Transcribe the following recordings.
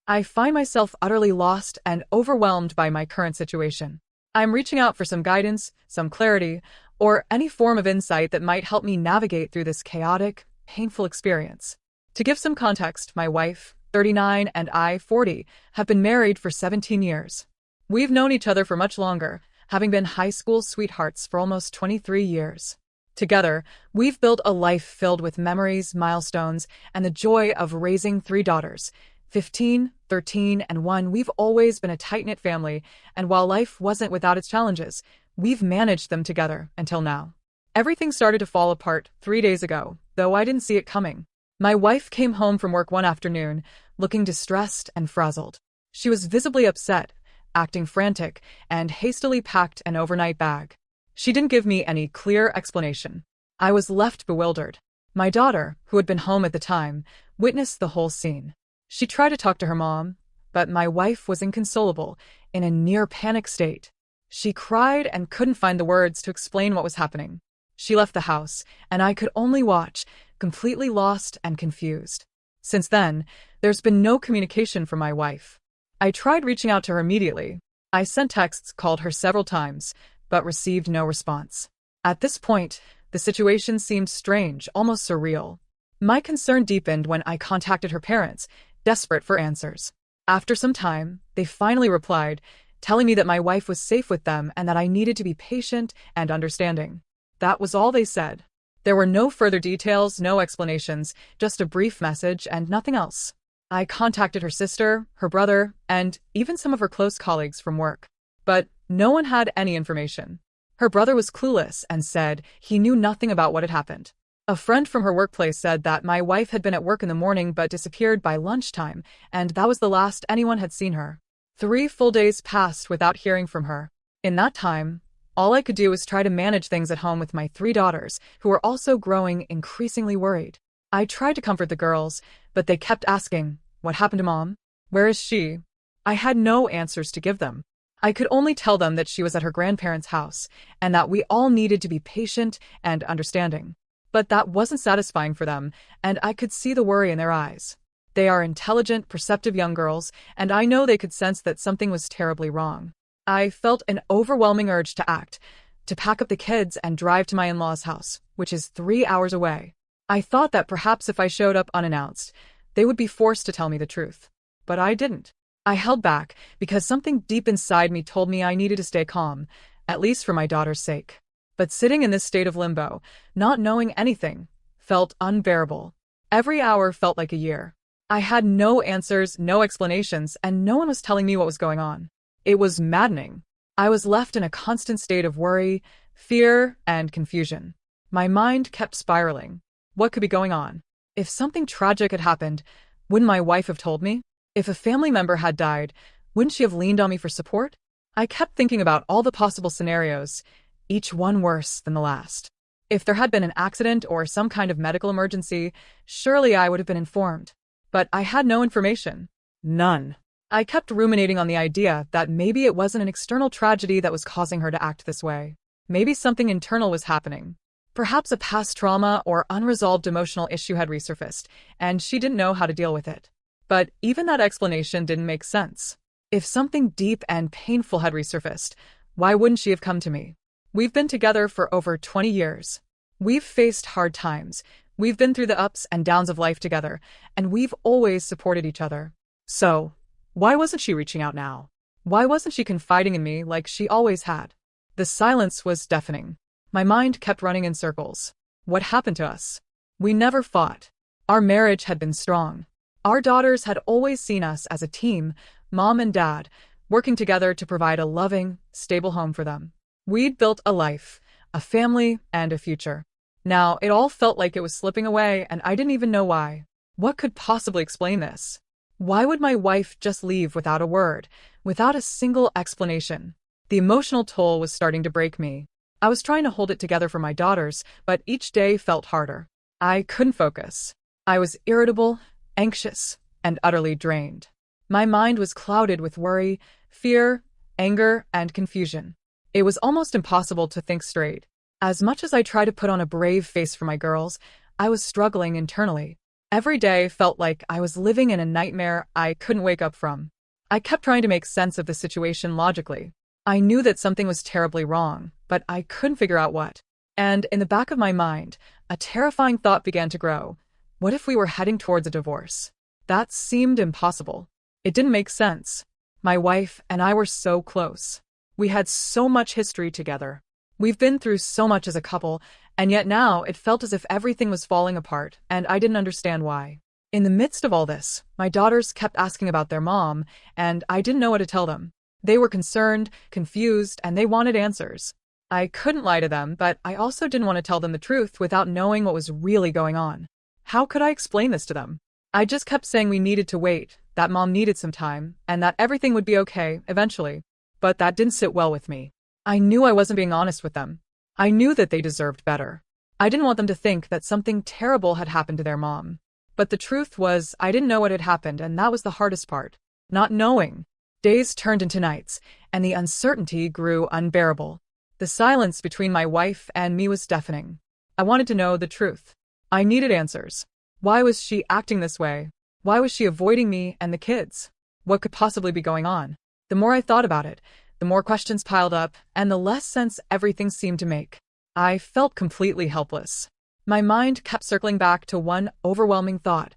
I find myself utterly lost and overwhelmed by my current situation. I'm reaching out for some guidance, some clarity, or any form of insight that might help me navigate through this chaotic, painful experience. To give some context, my wife, 39, and I, 40, have been married for 17 years. We've known each other for much longer, having been high school sweethearts for almost 23 years. Together, we've built a life filled with memories, milestones, and the joy of raising three daughters, 15, 13, and 1. We've always been a tight-knit family, and while life wasn't without its challenges, we've managed them together until now. Everything started to fall apart 3 days ago, though I didn't see it coming. My wife came home from work one afternoon, looking distressed and frazzled. She was visibly upset, acting frantic, and hastily packed an overnight bag. She didn't give me any clear explanation. I was left bewildered. My daughter, who had been home at the time, witnessed the whole scene. She tried to talk to her mom, but my wife was inconsolable, in a near-panic state. She cried and couldn't find the words to explain what was happening. She left the house, and I could only watch, completely lost and confused. Since then, there's been no communication from my wife. I tried reaching out to her immediately. I sent texts, called her several times, but received no response. At this point, the situation seemed strange, almost surreal. My concern deepened when I contacted her parents, desperate for answers. After some time, they finally replied, telling me that my wife was safe with them and that I needed to be patient and understanding. That was all they said. There were no further details, no explanations, just a brief message and nothing else. I contacted her sister, her brother, and even some of her close colleagues from work. But no one had any information. Her brother was clueless and said he knew nothing about what had happened. A friend from her workplace said that my wife had been at work in the morning but disappeared by lunchtime, and that was the last anyone had seen her. 3 full days passed without hearing from her. In that time, all I could do was try to manage things at home with my 3 daughters, who were also growing increasingly worried. I tried to comfort the girls, but they kept asking, "What happened to Mom? Where is she?" I had no answers to give them. I could only tell them that she was at her grandparents' house, and that we all needed to be patient and understanding. But that wasn't satisfying for them, and I could see the worry in their eyes. They are intelligent, perceptive young girls, and I know they could sense that something was terribly wrong. I felt an overwhelming urge to act, to pack up the kids and drive to my in-laws' house, which is 3 hours away. I thought that perhaps if I showed up unannounced, they would be forced to tell me the truth. But I didn't. I held back because something deep inside me told me I needed to stay calm, at least for my daughter's sake. But sitting in this state of limbo, not knowing anything, felt unbearable. Every hour felt like a year. I had no answers, no explanations, and no one was telling me what was going on. It was maddening. I was left in a constant state of worry, fear, and confusion. My mind kept spiraling. What could be going on? If something tragic had happened, wouldn't my wife have told me? If a family member had died, wouldn't she have leaned on me for support? I kept thinking about all the possible scenarios, each one worse than the last. If there had been an accident or some kind of medical emergency, surely I would have been informed. But I had no information. None. I kept ruminating on the idea that maybe it wasn't an external tragedy that was causing her to act this way. Maybe something internal was happening. Perhaps a past trauma or unresolved emotional issue had resurfaced, and she didn't know how to deal with it. But even that explanation didn't make sense. If something deep and painful had resurfaced, why wouldn't she have come to me? We've been together for over 20 years. We've faced hard times. We've been through the ups and downs of life together, and we've always supported each other. So, why wasn't she reaching out now? Why wasn't she confiding in me like she always had? The silence was deafening. My mind kept running in circles. What happened to us? We never fought. Our marriage had been strong. Our daughters had always seen us as a team, Mom and Dad, working together to provide a loving, stable home for them. We'd built a life, a family, and a future. Now, it all felt like it was slipping away, and I didn't even know why. What could possibly explain this? Why would my wife just leave without a word, without a single explanation? The emotional toll was starting to break me. I was trying to hold it together for my daughters, but each day felt harder. I couldn't focus. I was irritable, anxious, and utterly drained. My mind was clouded with worry, fear, anger, and confusion. It was almost impossible to think straight. As much as I tried to put on a brave face for my girls, I was struggling internally. Every day felt like I was living in a nightmare I couldn't wake up from. I kept trying to make sense of the situation logically. I knew that something was terribly wrong, but I couldn't figure out what. And in the back of my mind, a terrifying thought began to grow. What if we were heading towards a divorce? That seemed impossible. It didn't make sense. My wife and I were so close. We had so much history together. We've been through so much as a couple, and yet now it felt as if everything was falling apart, and I didn't understand why. In the midst of all this, my daughters kept asking about their mom, and I didn't know what to tell them. They were concerned, confused, and they wanted answers. I couldn't lie to them, but I also didn't want to tell them the truth without knowing what was really going on. How could I explain this to them? I just kept saying we needed to wait, that mom needed some time, and that everything would be okay, eventually. But that didn't sit well with me. I knew I wasn't being honest with them. I knew that they deserved better. I didn't want them to think that something terrible had happened to their mom. But the truth was, I didn't know what had happened, and that was the hardest part. Not knowing. Days turned into nights, and the uncertainty grew unbearable. The silence between my wife and me was deafening. I wanted to know the truth. I needed answers. Why was she acting this way? Why was she avoiding me and the kids? What could possibly be going on? The more I thought about it, the more questions piled up, and the less sense everything seemed to make. I felt completely helpless. My mind kept circling back to one overwhelming thought.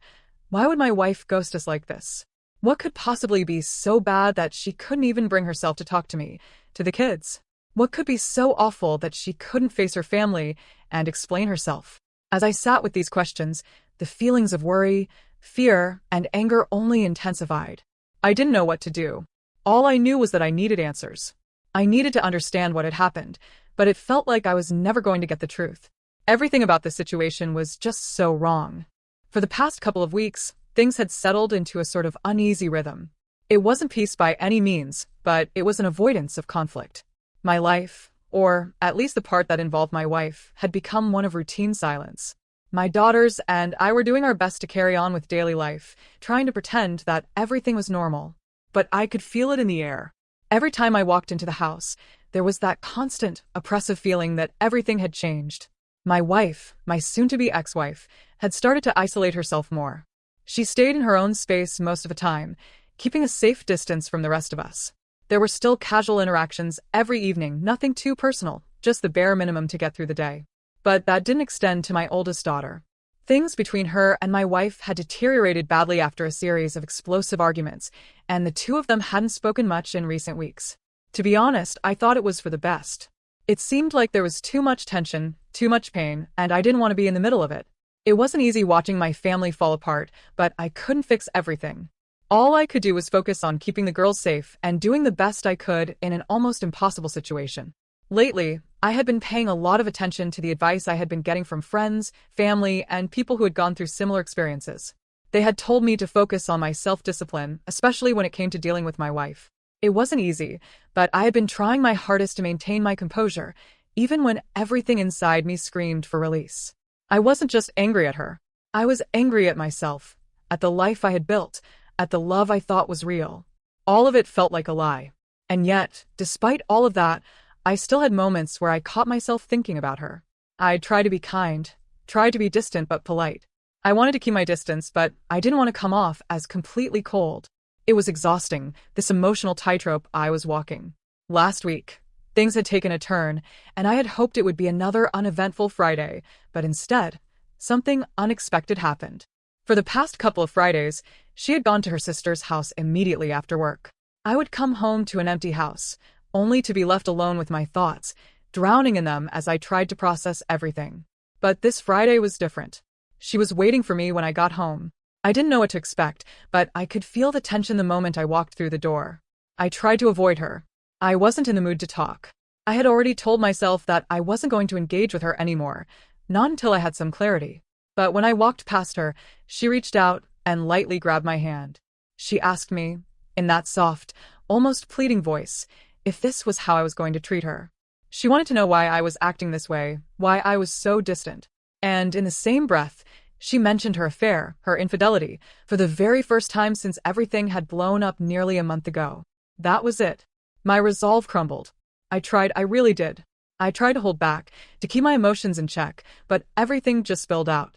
Why would my wife ghost us like this? What could possibly be so bad that she couldn't even bring herself to talk to me, to the kids? What could be so awful that she couldn't face her family and explain herself? As I sat with these questions, the feelings of worry, fear, and anger only intensified. I didn't know what to do. All I knew was that I needed answers. I needed to understand what had happened, but it felt like I was never going to get the truth. Everything about the situation was just so wrong. For the past couple of weeks, things had settled into a sort of uneasy rhythm. It wasn't peace by any means, but it was an avoidance of conflict. My life, or at least the part that involved my wife, had become one of routine silence. My daughters and I were doing our best to carry on with daily life, trying to pretend that everything was normal. But I could feel it in the air. Every time I walked into the house, there was that constant, oppressive feeling that everything had changed. My wife, my soon-to-be ex-wife, had started to isolate herself more. She stayed in her own space most of the time, keeping a safe distance from the rest of us. There were still casual interactions every evening, nothing too personal, just the bare minimum to get through the day. But that didn't extend to my oldest daughter. Things between her and my wife had deteriorated badly after a series of explosive arguments, and the two of them hadn't spoken much in recent weeks. To be honest, I thought it was for the best. It seemed like there was too much tension, too much pain, and I didn't want to be in the middle of it. It wasn't easy watching my family fall apart, but I couldn't fix everything. All I could do was focus on keeping the girls safe and doing the best I could in an almost impossible situation. Lately, I had been paying a lot of attention to the advice I had been getting from friends, family, and people who had gone through similar experiences. They had told me to focus on my self-discipline, especially when it came to dealing with my wife. It wasn't easy, but I had been trying my hardest to maintain my composure, even when everything inside me screamed for release. I wasn't just angry at her. I was angry at myself, at the life I had built, at the love I thought was real. All of it felt like a lie. And yet, despite all of that, I still had moments where I caught myself thinking about her. I tried to be kind, tried to be distant but polite. I wanted to keep my distance, but I didn't want to come off as completely cold. It was exhausting, this emotional tightrope I was walking. Last week, things had taken a turn, and I had hoped it would be another uneventful Friday, but instead, something unexpected happened. For the past couple of Fridays, she had gone to her sister's house immediately after work. I would come home to an empty house, only to be left alone with my thoughts, drowning in them as I tried to process everything. But this Friday was different. She was waiting for me when I got home. I didn't know what to expect, but I could feel the tension the moment I walked through the door. I tried to avoid her. I wasn't in the mood to talk. I had already told myself that I wasn't going to engage with her anymore, not until I had some clarity. But when I walked past her, she reached out and lightly grabbed my hand. She asked me, in that soft, almost pleading voice, if this was how I was going to treat her. She wanted to know why I was acting this way, why I was so distant. And in the same breath, she mentioned her affair, her infidelity, for the very first time since everything had blown up nearly a month ago. That was it. My resolve crumbled. I really did. I tried to hold back, to keep my emotions in check, but everything just spilled out.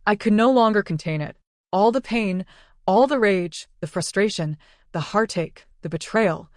I could no longer contain it. All the pain, all the rage, the frustration, the heartache, the betrayal,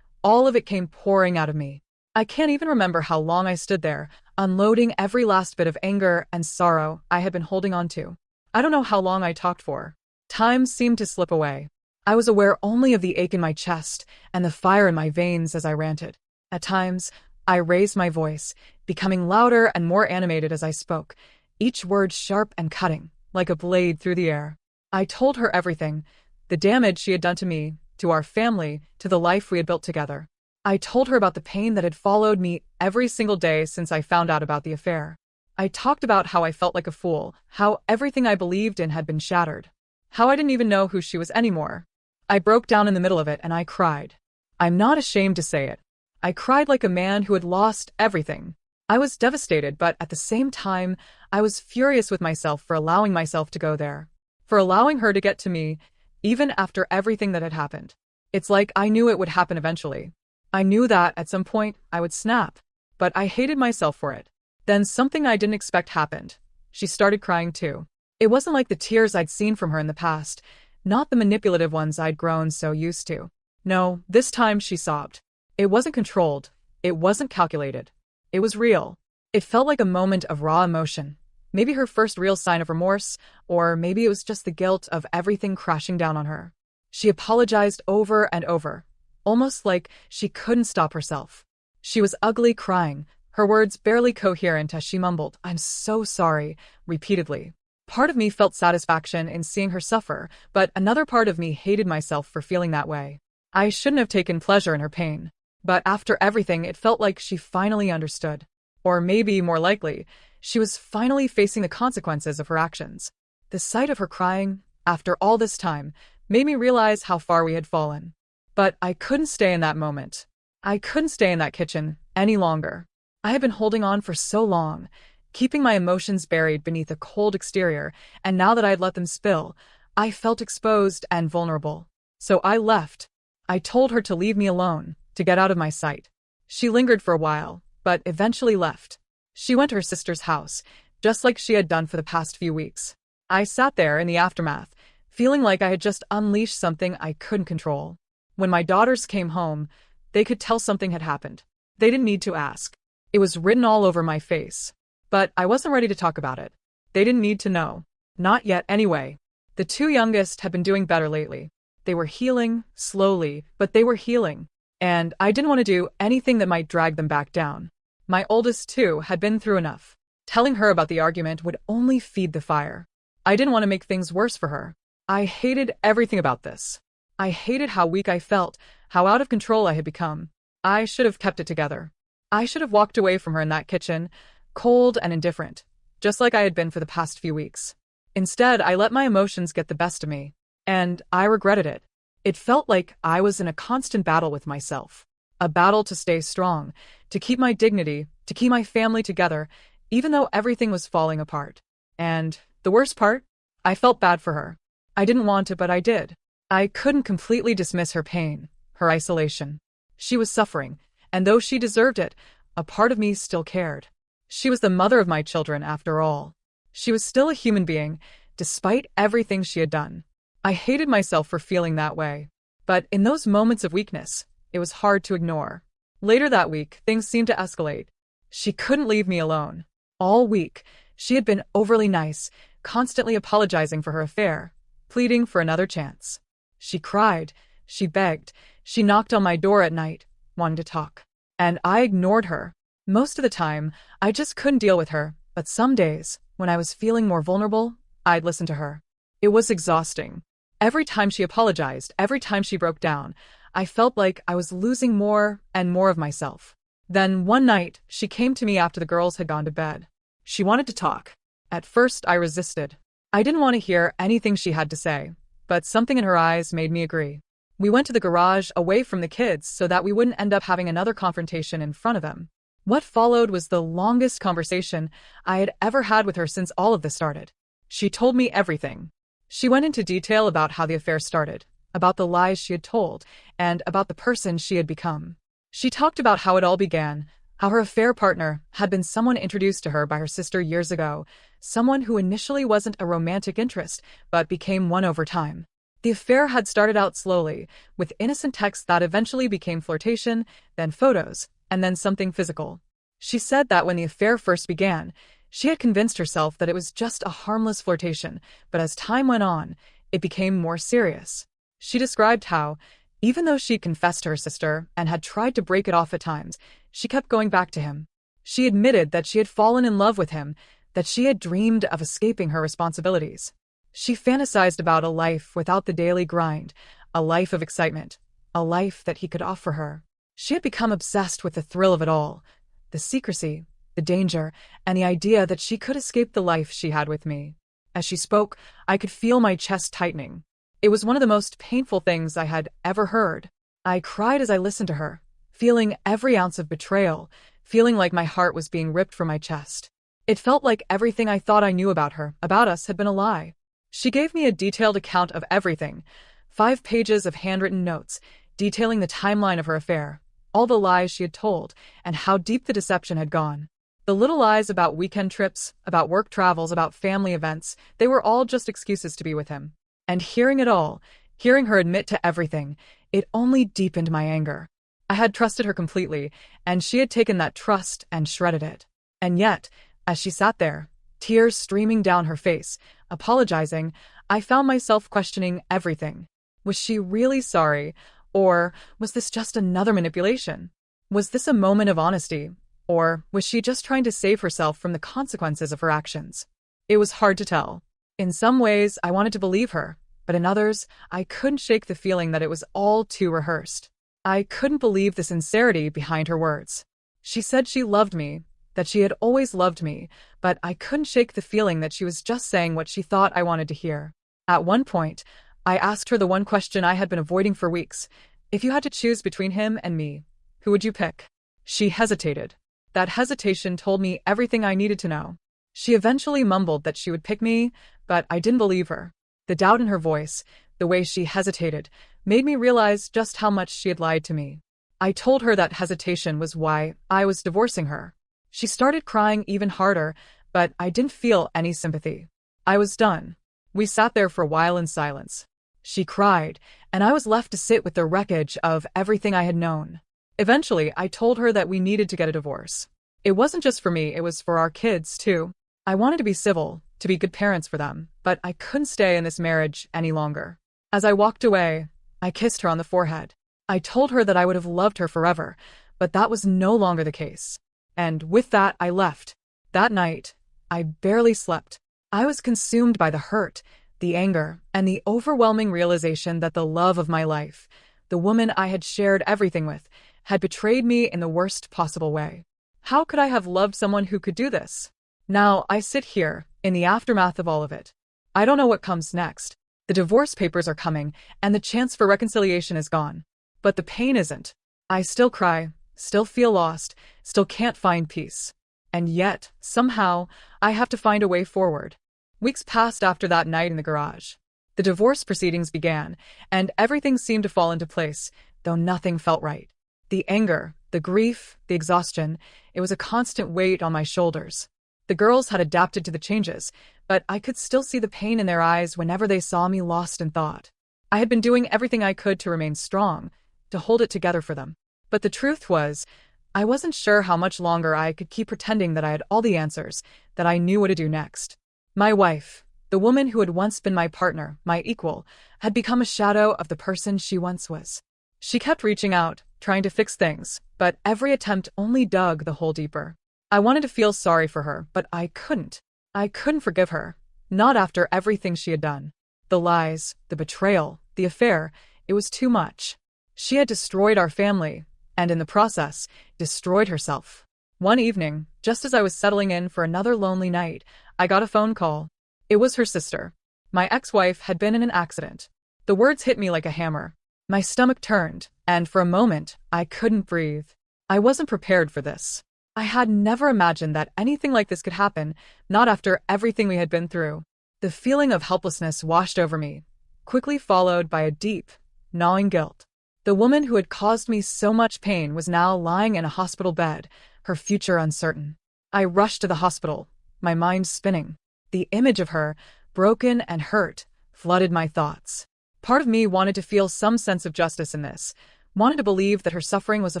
all of it came pouring out of me. I can't even remember how long I stood there, unloading every last bit of anger and sorrow I had been holding on to. I don't know how long I talked for. Time seemed to slip away. I was aware only of the ache in my chest and the fire in my veins as I ranted. At times, I raised my voice, becoming louder and more animated as I spoke, each word sharp and cutting, like a blade through the air. I told her everything, the damage she had done to me, to our family, to the life we had built together. I told her about the pain that had followed me every single day since I found out about the affair. I talked about how I felt like a fool, how everything I believed in had been shattered, how I didn't even know who she was anymore. I broke down in the middle of it and I cried. I'm not ashamed to say it. I cried like a man who had lost everything. I was devastated, but at the same time, I was furious with myself for allowing myself to go there, for allowing her to get to me, even after everything that had happened. It's like I knew it would happen eventually. I knew that at some point I would snap, but I hated myself for it. Then something I didn't expect happened. She started crying too. It wasn't like the tears I'd seen from her in the past, not the manipulative ones I'd grown so used to. No, this time she sobbed. It wasn't controlled. It wasn't calculated. It was real. It felt like a moment of raw emotion. Maybe her first real sign of remorse, or maybe it was just the guilt of everything crashing down on her. She apologized over and over, almost like she couldn't stop herself. She was ugly crying, her words barely coherent as she mumbled, "I'm so sorry," repeatedly. Part of me felt satisfaction in seeing her suffer, but another part of me hated myself for feeling that way. I shouldn't have taken pleasure in her pain. But after everything, it felt like she finally understood. Or maybe, more likely, she was finally facing the consequences of her actions. The sight of her crying, after all this time, made me realize how far we had fallen. But I couldn't stay in that moment. I couldn't stay in that kitchen any longer. I had been holding on for so long, keeping my emotions buried beneath a cold exterior, and now that I had let them spill, I felt exposed and vulnerable. So I left. I told her to leave me alone, to get out of my sight. She lingered for a while, but eventually left. She went to her sister's house, just like she had done for the past few weeks. I sat there in the aftermath, feeling like I had just unleashed something I couldn't control. When my daughters came home, they could tell something had happened. They didn't need to ask. It was written all over my face. But I wasn't ready to talk about it. They didn't need to know. Not yet, anyway. The two youngest had been doing better lately. They were healing, slowly, but they were healing. And I didn't want to do anything that might drag them back down. My oldest, too, had been through enough. Telling her about the argument would only feed the fire. I didn't want to make things worse for her. I hated everything about this. I hated how weak I felt, how out of control I had become. I should have kept it together. I should have walked away from her in that kitchen, cold and indifferent, just like I had been for the past few weeks. Instead, I let my emotions get the best of me. And I regretted it. It felt like I was in a constant battle with myself. A battle to stay strong, to keep my dignity, to keep my family together, even though everything was falling apart. And the worst part? I felt bad for her. I didn't want to, but I did. I couldn't completely dismiss her pain, her isolation. She was suffering, and though she deserved it, a part of me still cared. She was the mother of my children, after all. She was still a human being, despite everything she had done. I hated myself for feeling that way. But in those moments of weakness, it was hard to ignore. Later that week, things seemed to escalate. She couldn't leave me alone. All week, she had been overly nice, constantly apologizing for her affair, pleading for another chance. She cried, she begged, she knocked on my door at night, wanting to talk. And I ignored her. Most of the time, I just couldn't deal with her, but some days, when I was feeling more vulnerable, I'd listen to her. It was exhausting. Every time she apologized, every time she broke down, I felt like I was losing more and more of myself. Then one night, she came to me after the girls had gone to bed. She wanted to talk. At first, I resisted. I didn't want to hear anything she had to say, but something in her eyes made me agree. We went to the garage away from the kids so that we wouldn't end up having another confrontation in front of them. What followed was the longest conversation I had ever had with her since all of this started. She told me everything. She went into detail about how the affair started, about the lies she had told, and about the person she had become. She talked about how it all began, How her affair partner had been someone introduced to her by her sister years ago, someone who initially wasn't a romantic interest, but became one over time. The affair had started out slowly, with innocent texts that eventually became flirtation, then photos, and then something physical. She said that when the affair first began, she had convinced herself that it was just a harmless flirtation, but as time went on, it became more serious. She described how, even though she confessed to her sister and had tried to break it off at times, she kept going back to him. She admitted that she had fallen in love with him, that she had dreamed of escaping her responsibilities. She fantasized about a life without the daily grind, a life of excitement, a life that he could offer her. She had become obsessed with the thrill of it all, the secrecy, the danger, and the idea that she could escape the life she had with me. As she spoke, I could feel my chest tightening. It was one of the most painful things I had ever heard. I cried as I listened to her, feeling every ounce of betrayal, feeling like my heart was being ripped from my chest. It felt like everything I thought I knew about her, about us, had been a lie. She gave me a detailed account of everything, 5 pages of handwritten notes, detailing the timeline of her affair, all the lies she had told, and how deep the deception had gone. The little lies about weekend trips, about work travels, about family events, they were all just excuses to be with him. And hearing it all, hearing her admit to everything, it only deepened my anger. I had trusted her completely, and she had taken that trust and shredded it. And yet, as she sat there, tears streaming down her face, apologizing, I found myself questioning everything. Was she really sorry, or was this just another manipulation? Was this a moment of honesty, or was she just trying to save herself from the consequences of her actions? It was hard to tell. In some ways, I wanted to believe her, but in others, I couldn't shake the feeling that it was all too rehearsed. I couldn't believe the sincerity behind her words. She said she loved me, that she had always loved me, but I couldn't shake the feeling that she was just saying what she thought I wanted to hear. At one point, I asked her the one question I had been avoiding for weeks. If you had to choose between him and me, who would you pick? She hesitated. That hesitation told me everything I needed to know. She eventually mumbled that she would pick me, but I didn't believe her. The doubt in her voice, the way she hesitated, made me realize just how much she had lied to me. I told her that hesitation was why I was divorcing her. She started crying even harder, but I didn't feel any sympathy. I was done. We sat there for a while in silence. She cried, and I was left to sit with the wreckage of everything I had known. Eventually, I told her that we needed to get a divorce. It wasn't just for me, it was for our kids, too. I wanted to be civil, to be good parents for them, but I couldn't stay in this marriage any longer. As I walked away, I kissed her on the forehead. I told her that I would have loved her forever, but that was no longer the case. And with that, I left. That night, I barely slept. I was consumed by the hurt, the anger, and the overwhelming realization that the love of my life, the woman I had shared everything with, had betrayed me in the worst possible way. How could I have loved someone who could do this? Now I sit here, in the aftermath of all of it. I don't know what comes next. The divorce papers are coming, and the chance for reconciliation is gone. But the pain isn't. I still cry, still feel lost, still can't find peace. And yet, somehow, I have to find a way forward. Weeks passed after that night in the garage. The divorce proceedings began, and everything seemed to fall into place, though nothing felt right. The anger, the grief, the exhaustion, it was a constant weight on my shoulders. The girls had adapted to the changes, but I could still see the pain in their eyes whenever they saw me lost in thought. I had been doing everything I could to remain strong, to hold it together for them. But the truth was, I wasn't sure how much longer I could keep pretending that I had all the answers, that I knew what to do next. My wife, the woman who had once been my partner, my equal, had become a shadow of the person she once was. She kept reaching out, trying to fix things, but every attempt only dug the hole deeper. I wanted to feel sorry for her, but I couldn't. I couldn't forgive her, not after everything she had done. The lies, the betrayal, the affair, it was too much. She had destroyed our family, and in the process, destroyed herself. One evening, just as I was settling in for another lonely night, I got a phone call. It was her sister. My ex-wife had been in an accident. The words hit me like a hammer. My stomach turned, and for a moment, I couldn't breathe. I wasn't prepared for this. I had never imagined that anything like this could happen, not after everything we had been through. The feeling of helplessness washed over me, quickly followed by a deep, gnawing guilt. The woman who had caused me so much pain was now lying in a hospital bed, her future uncertain. I rushed to the hospital, my mind spinning. The image of her, broken and hurt, flooded my thoughts. Part of me wanted to feel some sense of justice in this, wanted to believe that her suffering was a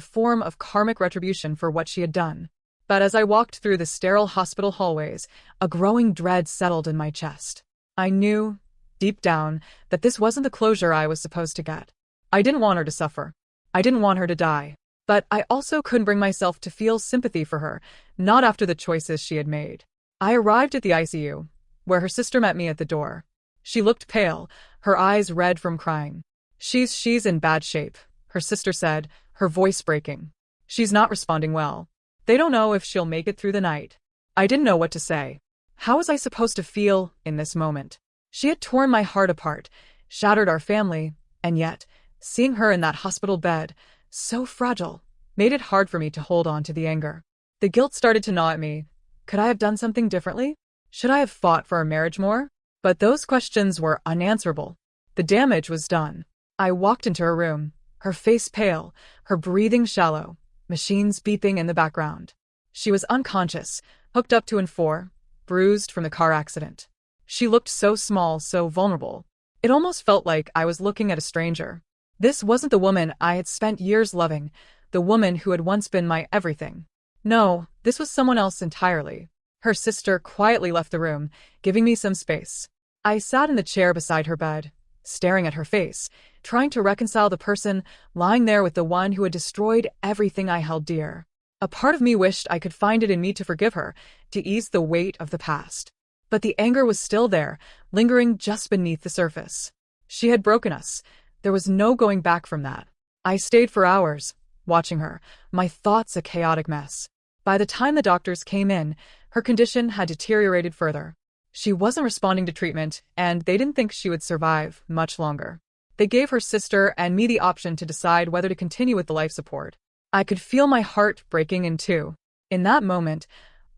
form of karmic retribution for what she had done. But as I walked through the sterile hospital hallways, a growing dread settled in my chest. I knew, deep down, that this wasn't the closure I was supposed to get. I didn't want her to suffer. I didn't want her to die. But I also couldn't bring myself to feel sympathy for her, not after the choices she had made. I arrived at the ICU, where her sister met me at the door. She looked pale, her eyes red from crying. She's in bad shape, her sister said, her voice breaking. She's not responding well. They don't know if she'll make it through the night. I didn't know what to say. How was I supposed to feel in this moment? She had torn my heart apart, shattered our family, and yet, seeing her in that hospital bed, so fragile, made it hard for me to hold on to the anger. The guilt started to gnaw at me. Could I have done something differently? Should I have fought for our marriage more? But those questions were unanswerable. The damage was done. I walked into her room, her face pale, her breathing shallow, machines beeping in the background. She was unconscious, hooked up to N4, bruised from the car accident. She looked so small, so vulnerable. It almost felt like I was looking at a stranger. This wasn't the woman I had spent years loving, the woman who had once been my everything. No, this was someone else entirely. Her sister quietly left the room, giving me some space. I sat in the chair beside her bed, staring at her face, trying to reconcile the person lying there with the one who had destroyed everything I held dear. A part of me wished I could find it in me to forgive her, to ease the weight of the past. But the anger was still there, lingering just beneath the surface. She had broken us. There was no going back from that. I stayed for hours, watching her, my thoughts a chaotic mess. By the time the doctors came in, her condition had deteriorated further. She wasn't responding to treatment, and they didn't think she would survive much longer. They gave her sister and me the option to decide whether to continue with the life support. I could feel my heart breaking in two. In that moment,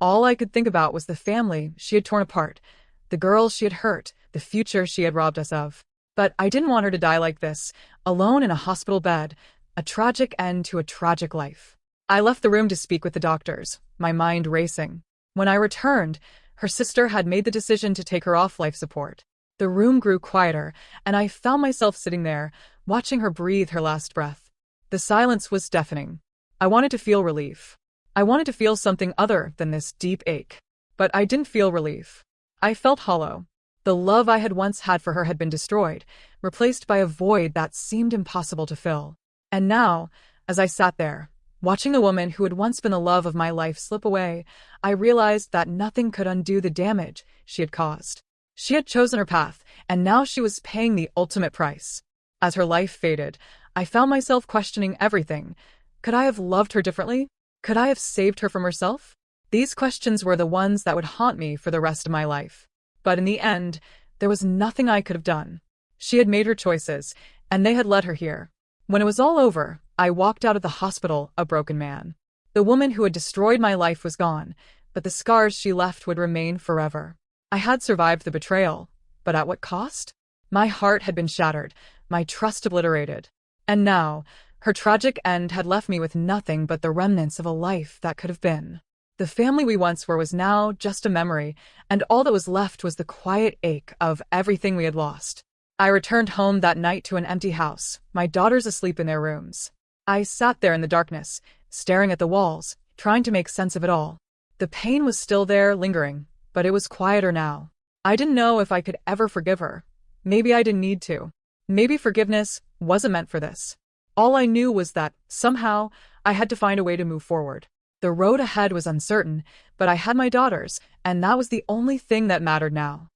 all I could think about was the family she had torn apart, the girls she had hurt, the future she had robbed us of. But I didn't want her to die like this, alone in a hospital bed, a tragic end to a tragic life. I left the room to speak with the doctors, my mind racing. When I returned, her sister had made the decision to take her off life support. The room grew quieter, and I found myself sitting there, watching her breathe her last breath. The silence was deafening. I wanted to feel relief. I wanted to feel something other than this deep ache. But I didn't feel relief. I felt hollow. The love I had once had for her had been destroyed, replaced by a void that seemed impossible to fill. And now, as I sat there, watching the woman who had once been the love of my life slip away, I realized that nothing could undo the damage she had caused. She had chosen her path, and now she was paying the ultimate price. As her life faded, I found myself questioning everything. Could I have loved her differently? Could I have saved her from herself? These questions were the ones that would haunt me for the rest of my life. But in the end, there was nothing I could have done. She had made her choices, and they had led her here. When it was all over, I walked out of the hospital a broken man. The woman who had destroyed my life was gone, but the scars she left would remain forever. I had survived the betrayal, but at what cost? My heart had been shattered, my trust obliterated. And now, her tragic end had left me with nothing but the remnants of a life that could have been. The family we once were was now just a memory, and all that was left was the quiet ache of everything we had lost. I returned home that night to an empty house, my daughters asleep in their rooms. I sat there in the darkness, staring at the walls, trying to make sense of it all. The pain was still there, lingering, but it was quieter now. I didn't know if I could ever forgive her. Maybe I didn't need to. Maybe forgiveness wasn't meant for this. All I knew was that, somehow, I had to find a way to move forward. The road ahead was uncertain, but I had my daughters, and that was the only thing that mattered now.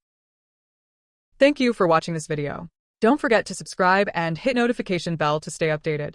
Thank you for watching this video. Don't forget to subscribe and hit notification bell to stay updated.